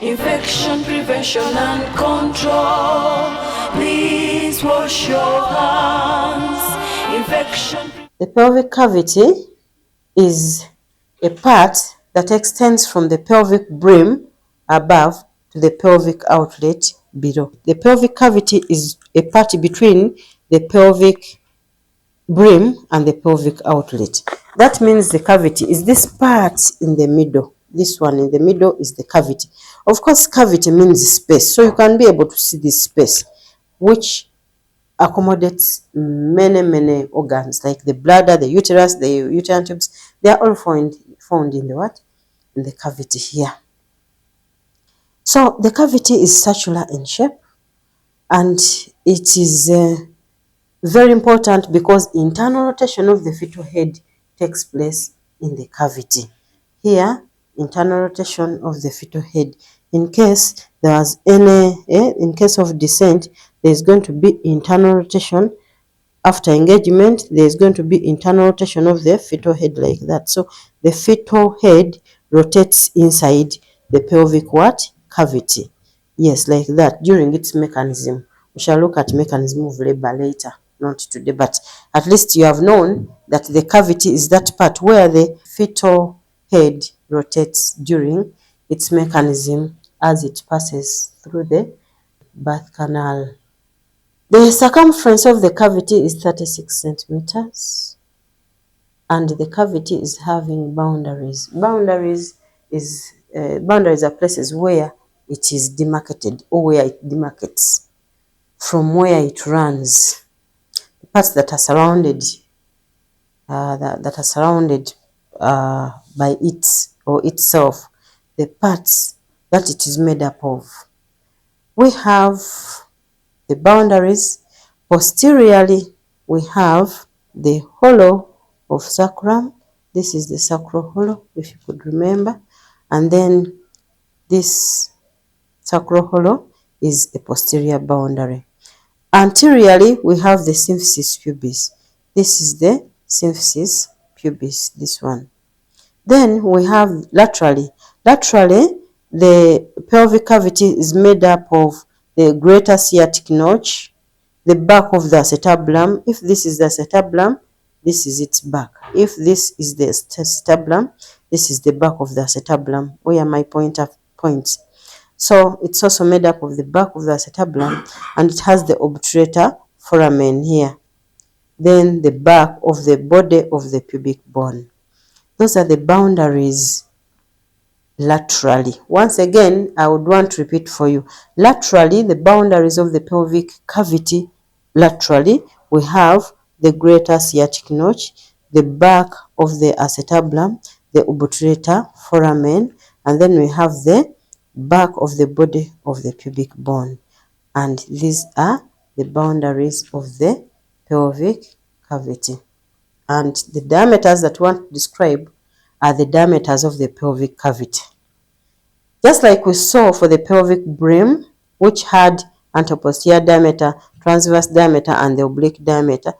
infection prevention and control. Please wash your hands. The pelvic cavity is a part that extends from the pelvic brim above to the pelvic outlet below. The pelvic cavity is a part between the pelvic brim and the pelvic outlet. That means the cavity is this part in the middle. This one in the middle is the cavity. Of course, cavity means space, so you can be able to see this space, which accommodates many organs like the bladder, the uterus, the uterine tubes. They are all found in the what? In the cavity here. So the cavity is circular in shape, and it is very important because internal rotation of the fetal head takes place in the cavity. Here, internal rotation of the fetal head. In case there was any, in case of descent, there is going to be internal rotation. After engagement, there is going to be internal rotation of the fetal head like that. So the fetal head rotates inside the pelvic what? Cavity. Yes, like that during its mechanism. We shall look at mechanism of labor later, not today, but at least you have known that the cavity is that part where the fetal head rotates during its mechanism as it passes through the birth canal. The circumference of the cavity is 36 centimeters, and the cavity is having boundaries. Boundaries are places where it is demarcated, or where it demarcates from where it runs. The parts that are surrounded, by it or itself, the parts that it is made up of. We have the boundaries. Posteriorly, we have the hollow of sacrum. This is the sacral hollow, if you could remember. And then this sacral hollow is a posterior boundary. Anteriorly, we have the symphysis pubis. This is the symphysis pubis, this one. Then we have laterally. Laterally, the pelvic cavity is made up of the greater sciatic notch, the back of the acetabulum. If this is the acetabulum, this is its back. If this is the acetabulum, this is the back of the acetabulum, where my pointer points. So it's also made up of the back of the acetabulum, and it has the obturator foramen here. Then the back of the body of the pubic bone. Those are the boundaries laterally. Once again, I would want to repeat for you. Laterally, the boundaries of the pelvic cavity, laterally, we have the greater sciatic notch, the back of the acetabulum, the obturator foramen, and then we have the back of the body of the pubic bone. And these are the boundaries of the pelvic cavity. And the diameters that we want to describe are the diameters of the pelvic cavity. Just like we saw for the pelvic brim, which had anteroposterior diameter, transverse diameter, and the oblique diameter,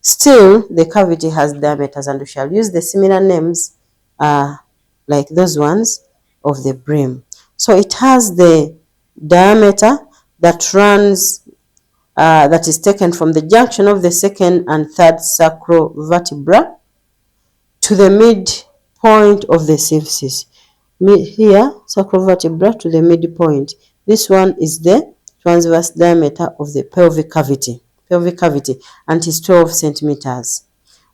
still the cavity has diameters, and we shall use the similar names like those ones of the brim. So it has the diameter that runs, that is taken from the junction of the second and third sacral vertebra to the midpoint of the symphysis. Here, sacral vertebra to the midpoint. This one is the transverse diameter of the pelvic cavity, and it is 12 centimeters.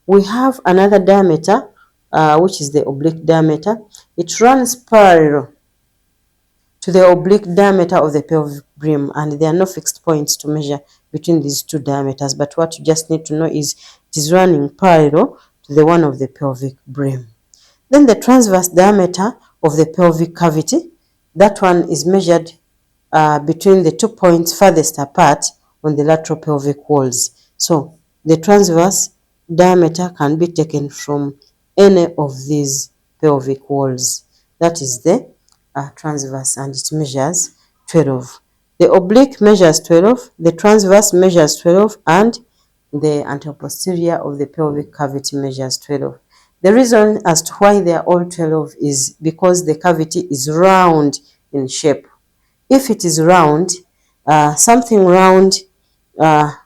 We have another diameter, which is the oblique diameter. It runs parallel to the oblique diameter of the pelvic brim, and there are no fixed points to measure between these two diameters, but what you just need to know is it is running parallel to the one of the pelvic brim. Then the transverse diameter of the pelvic cavity, that one is measured between the 2 points farthest apart on the lateral pelvic walls. So the transverse diameter can be taken from any of these pelvic walls. That is the transverse, and it measures 12. The oblique measures 12, the transverse measures 12, and the anteroposterior of the pelvic cavity measures 12. The reason as to why they are all 12 is because the cavity is round in shape. If it is round, something round,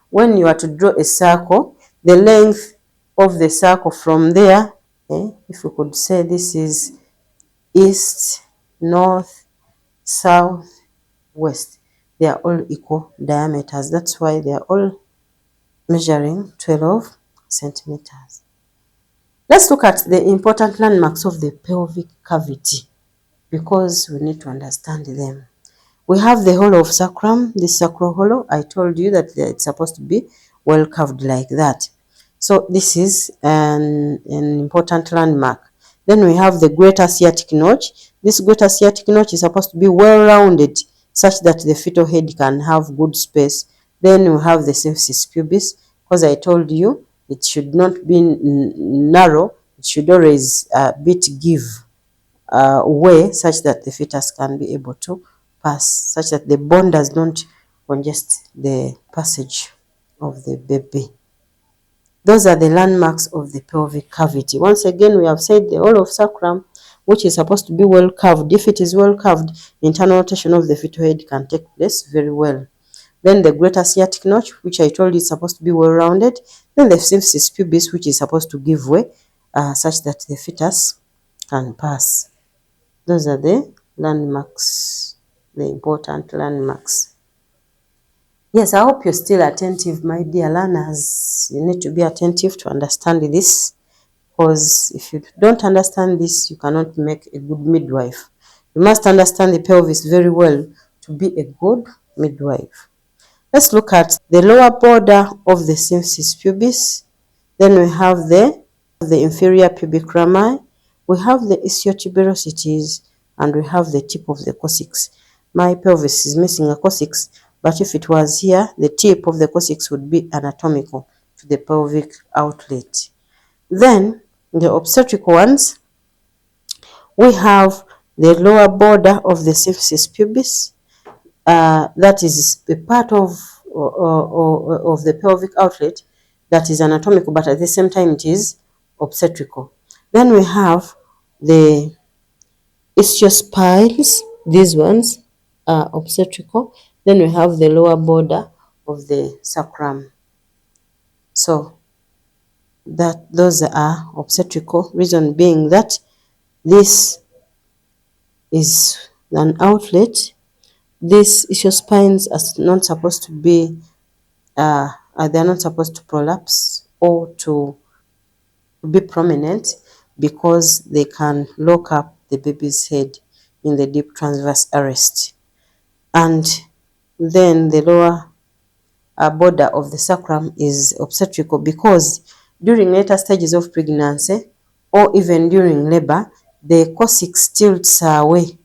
when you are to draw a circle, the length of the circle from there, if we could say this is east, north, south, west, they are all equal diameters. That's why they are all measuring 12 centimeters. Let's look at the important landmarks of the pelvic cavity, because we need to understand them. We have the hollow of sacrum, this sacral hollow. I told you that it's supposed to be well curved like that. So this is an important landmark. Then we have the greater sciatic notch. This greater sciatic notch is supposed to be well rounded such that the fetal head can have good space. Then we have the symphysis pubis, because I told you it should not be narrow, it should always bit give way such that the fetus can be able to pass, such that the bone does not congest the passage of the baby. Those are the landmarks of the pelvic cavity. Once again, we have said the whole of sacrum, which is supposed to be well curved. If it is well curved, internal rotation of the fetal head can take place very well. Then the greater sciatic notch, which I told you is supposed to be well rounded. Then the symphysis pubis, which is supposed to give way such that the fetus can pass. Those are the landmarks, the important landmarks. Yes, I hope you're still attentive, my dear learners. You need to be attentive to understand this, because if you don't understand this, you cannot make a good midwife. You must understand the pelvis very well to be a good midwife. Let's look at the lower border of the symphysis pubis. Then we have the inferior pubic rami, we have the ischiotuberosities, and we have the tip of the coccyx. My pelvis is missing a coccyx, but if it was here, the tip of the coccyx would be anatomical to the pelvic outlet. Then, the obstetrical ones, we have the lower border of the symphysis pubis, that is the part of the pelvic outlet that is anatomical, but at the same time it is obstetrical. Then we have the ischiospines, these ones are obstetrical. Then we have the lower border of the sacrum. So that those are obstetrical, reason being that this is an outlet. These ischiospines are not supposed to be they're not supposed to prolapse or to be prominent, because they can lock up the baby's head in the deep transverse arrest. And then the lower border of the sacrum is obstetrical, because during later stages of pregnancy or even during labor, the coccyx tilts away,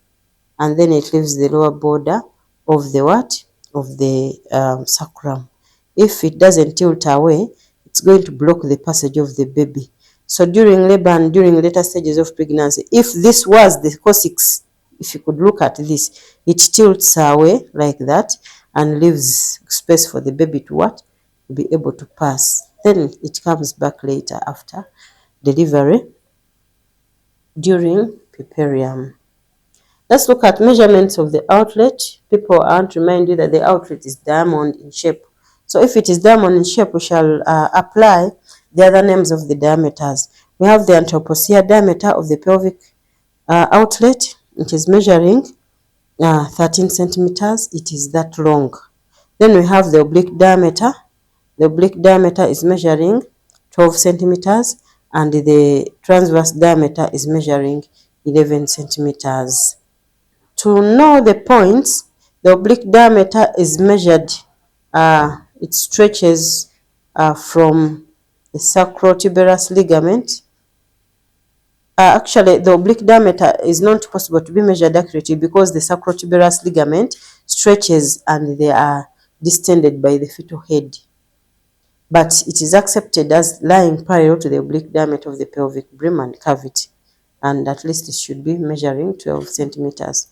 and then it leaves the lower border of the what? Of the sacrum. If it doesn't tilt away, it's going to block the passage of the baby. So during labor and during later stages of pregnancy, if this was the coccyx, if you could look at this, it tilts away like that and leaves space for the baby to what? To be able to pass. Then it comes back later after delivery during puerperium. Let's look at measurements of the outlet. People, I want to remind you that the outlet is diamond in shape. So if it is diamond in shape, we shall apply the other names of the diameters. We have the anteroposterior diameter of the pelvic outlet. It is measuring 13 centimeters. It is that long. Then we have the oblique diameter. The oblique diameter is measuring 12 centimeters, and the transverse diameter is measuring 11 centimeters. To know the points, the oblique diameter is measured, it stretches from the sacrotuberous ligament. Actually, the oblique diameter is not possible to be measured accurately, because the sacrotuberous ligament stretches and they are distended by the fetal head. But it is accepted as lying parallel to the oblique diameter of the pelvic brim and cavity, and at least it should be measuring 12 centimeters.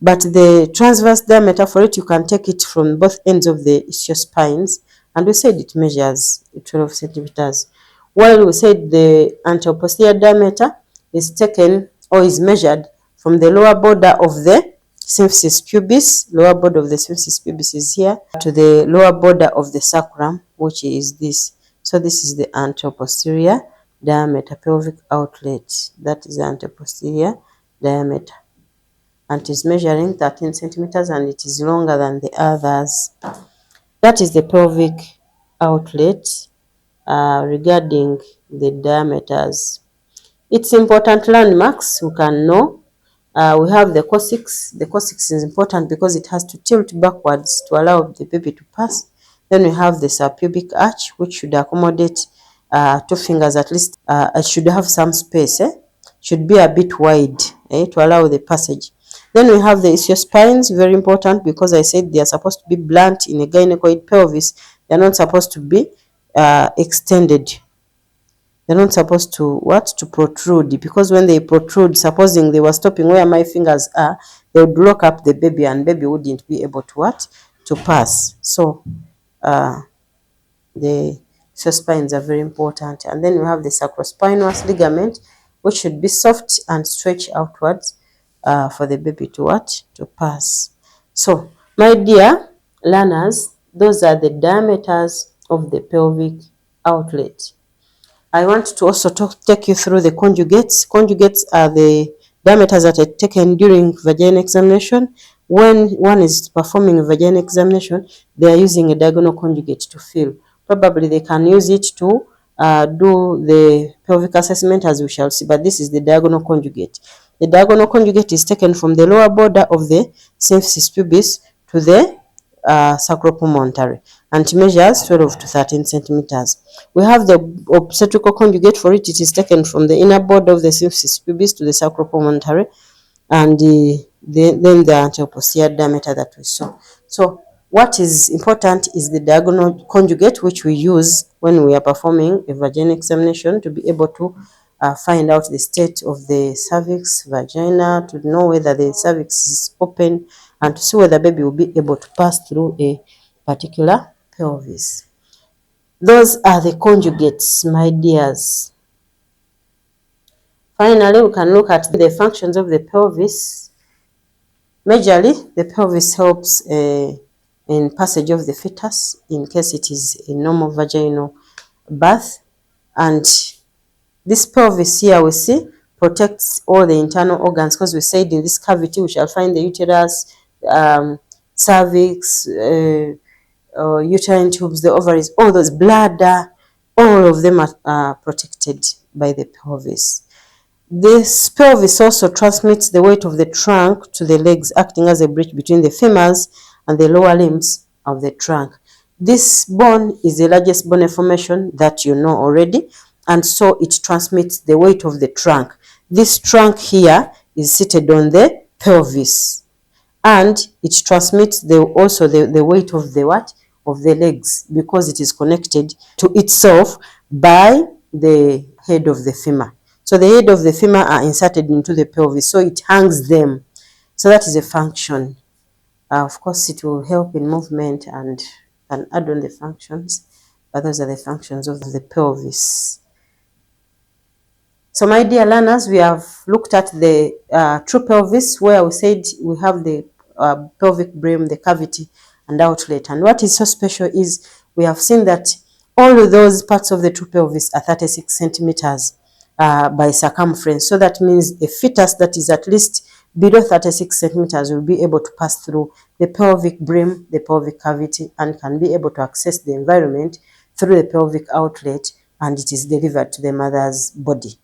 But the transverse diameter, for it, you can take it from both ends of the ischiospines, and we said it measures 12 centimeters. While we said the anteroposterior diameter is taken or is measured from the lower border of the symphysis pubis. Lower border of the symphysis pubis is here to the lower border of the sacrum, which is this. So this is the anteroposterior diameter pelvic outlet. That is the anteroposterior diameter, and it is measuring 13 centimeters, and it is longer than the others. That is the pelvic outlet regarding the diameters. Its important landmarks we can know. We have the coccyx. The coccyx is important because it has to tilt backwards to allow the baby to pass. Then we have the subpubic arch, which should accommodate 2 fingers at least. It should have some space. Should be a bit wide to allow the passage. Then we have the ischospines, very important because I said they are supposed to be blunt in a gynecoid pelvis. They are not supposed to be extended. They're not supposed to to protrude, because when they protrude, supposing they were stopping where my fingers are, they would lock up the baby and baby wouldn't be able to to pass. So the spines are very important. And then we have the sacrospinous ligament, which should be soft and stretch outwards for the baby to to pass. So my dear learners, those are the diameters of the pelvic outlet. I want to also take you through the conjugates. Conjugates are the diameters that are taken during vaginal examination. When one is performing a vaginal examination, they are using a diagonal conjugate to fill. Probably they can use it to do the pelvic assessment, as we shall see, but this is the diagonal conjugate. The diagonal conjugate is taken from the lower border of the symphysis pubis to the sacropulmonary, and it measures 12 to 13 centimeters. We have the obstetrical conjugate for it. It is taken from the inner border of the symphysis pubis to the sacropulmonary, and then the anteroposterior diameter that we saw. So what is important is the diagonal conjugate, which we use when we are performing a vaginal examination to be able to find out the state of the cervix, vagina, to know whether the cervix is open, and to see whether baby will be able to pass through a particular pelvis. Those are the conjugates, my dears. Finally, we can look at the functions of the pelvis. Majorly, the pelvis helps in passage of the fetus in case it is a normal vaginal birth, and this pelvis here we see protects all the internal organs, because we said in this cavity we shall find the uterus, cervix, uterine tubes, the ovaries, all those, bladder, all of them are protected by the pelvis. This pelvis also transmits the weight of the trunk to the legs, acting as a bridge between the femurs and the lower limbs of the trunk. This bone is the largest bone formation that you know already, and so it transmits the weight of the trunk. This trunk here is seated on the pelvis, and it transmits also the weight of the of the legs, because it is connected to itself by the head of the femur. So the head of the femur are inserted into the pelvis, so it hangs them. So that is a function. Of course, it will help in movement and add on the functions, but those are the functions of the pelvis. So my dear learners, we have looked at the true pelvis, where we said we have the pelvic brim, the cavity and outlet. And what is so special is we have seen that all of those parts of the true pelvis are 36 centimeters by circumference. So that means a fetus that is at least below 36 centimeters will be able to pass through the pelvic brim, the pelvic cavity, and can be able to access the environment through the pelvic outlet, and it is delivered to the mother's body.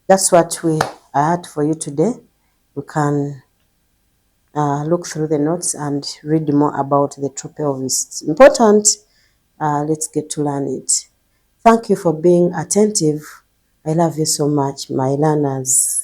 That's what I had for you today. We can look through the notes and read more about the true pelvis. It's important. Let's get to learn it. Thank you for being attentive. I love you so much, my learners.